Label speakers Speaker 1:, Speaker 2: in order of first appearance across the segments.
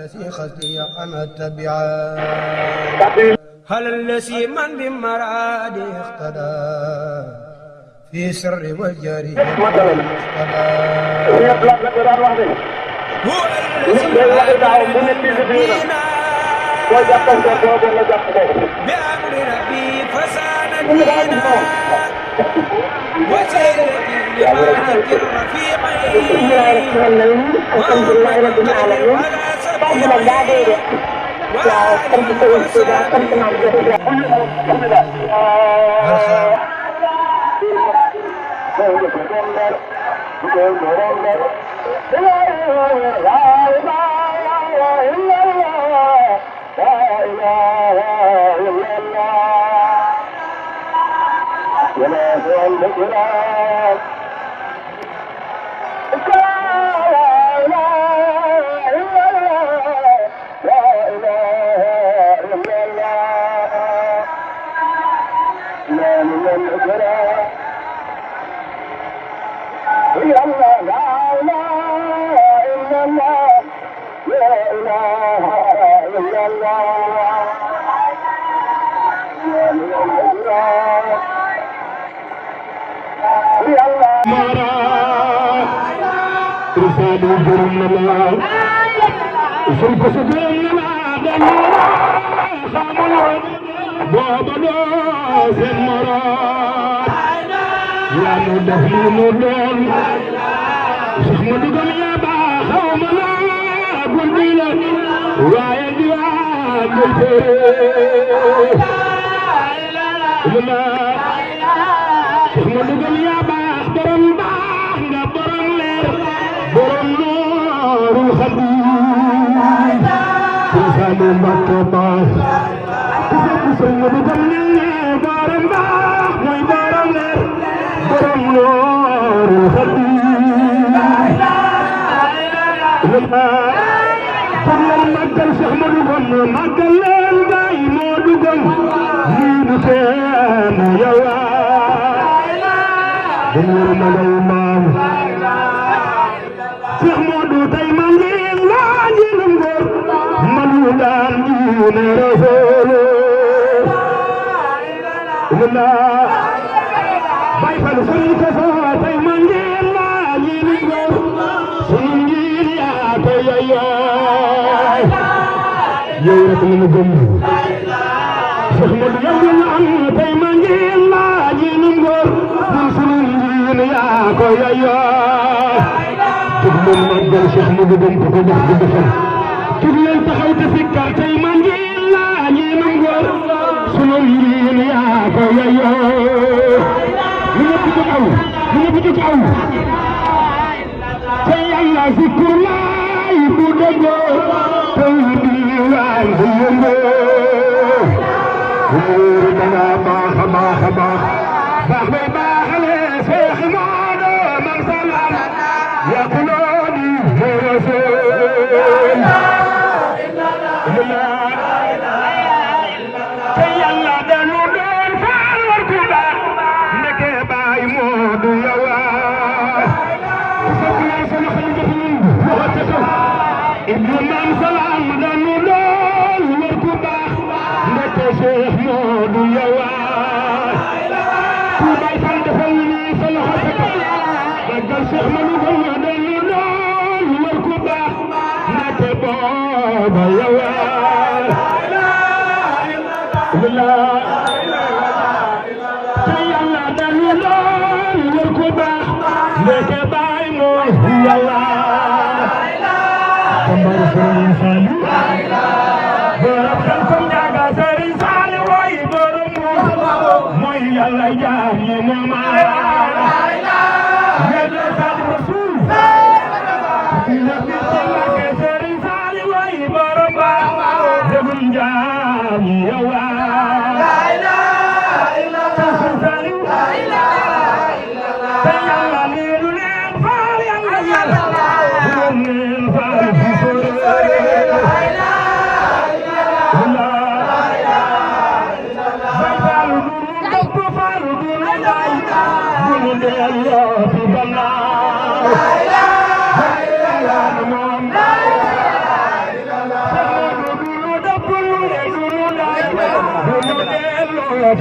Speaker 1: الذي خزي أنا التبعا هل الذي من بمراد اقتدى في سر والجري هو الذي بأمر ربي فساد دينا وسيلتي لمالك الرفيقين محمد عليه ولا سبيل
Speaker 2: La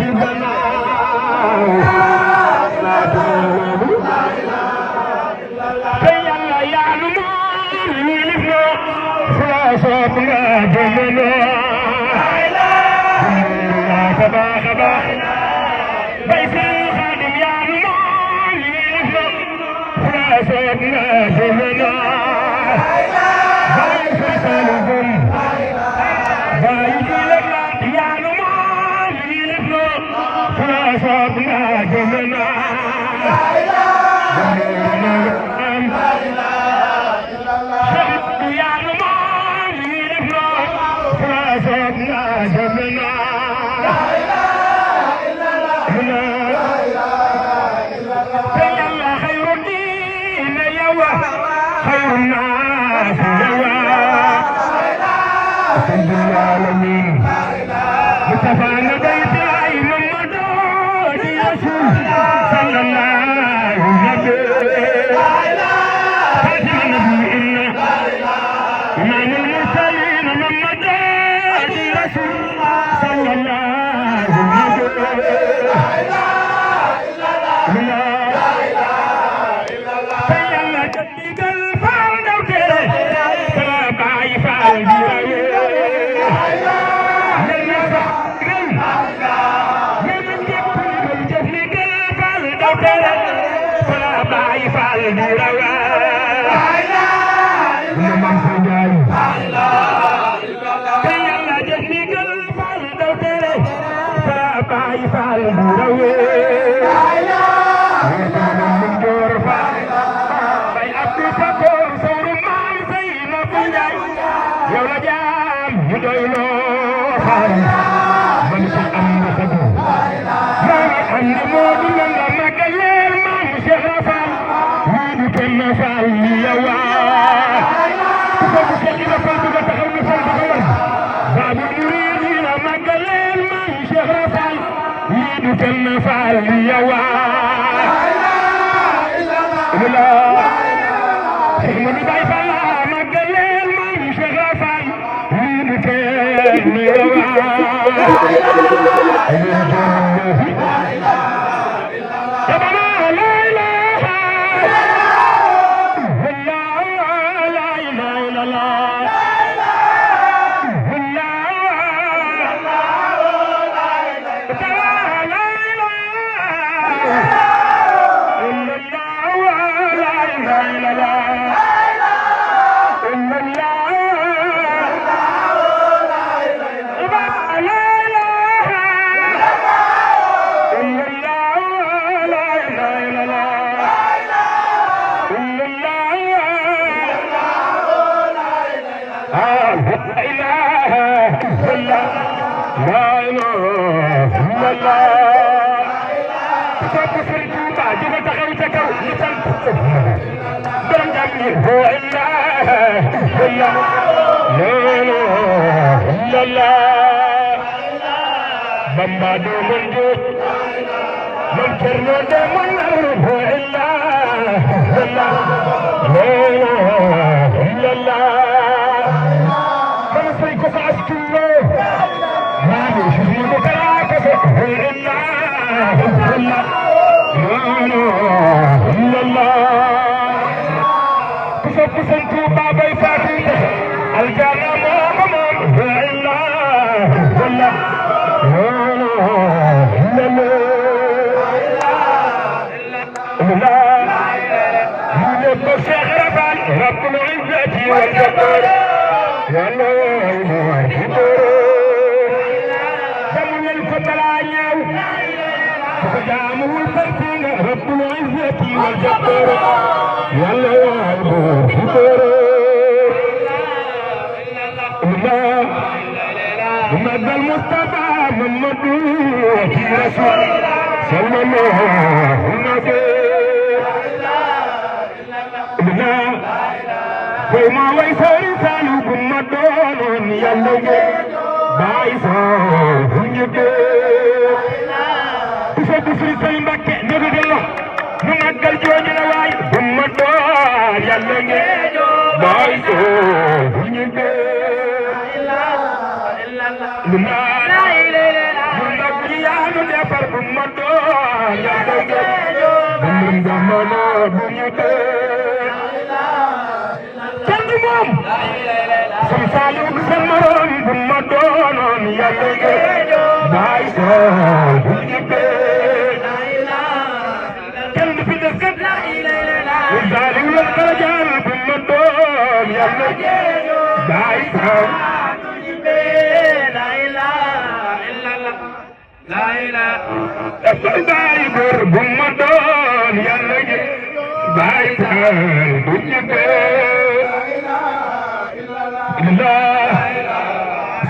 Speaker 2: jamono bu ñu dee kenn du moom Sëñ Saaliw du sa morom bu ma doonoon yàlla baay soo bu ñu dee kenn du fi des kat Sëñ Saaliw la kala jaar bu ma doon yàlla baay soo baay góor bu ma doon yàlla gi baay taal bu ñu dee illa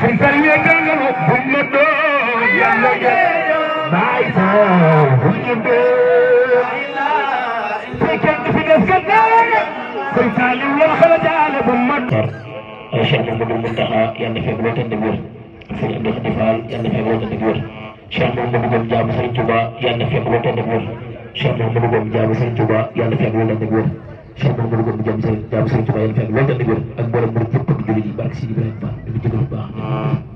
Speaker 2: Sëñ Saaliw jàngalu bu ma doon yàlla gi baay taal bu ñu dee kenn du fi des kat Sëñ Saaliw la xala jaale bu ma ay Cheikh Mamadou Mountakha yàlla fekk loo tënd wér Sëñ Amdi Khady Fall yàlla fekk loo tënd wér Cheikh Mamadou Gom jaamu Sëriñ Tuuba yàlla fekk loo tënd wér Cheikh Mamadou Gom jaamu Sëriñ Tuuba yàlla fekk loo tënd wér Cheikh Mamadou Gom jaamu Sëriñ Tuuba yàlla fekk loo tënd wér ak mboolem mu képp ak jullit yi barke Sidi Ibrahima Fall ñu jégalu baax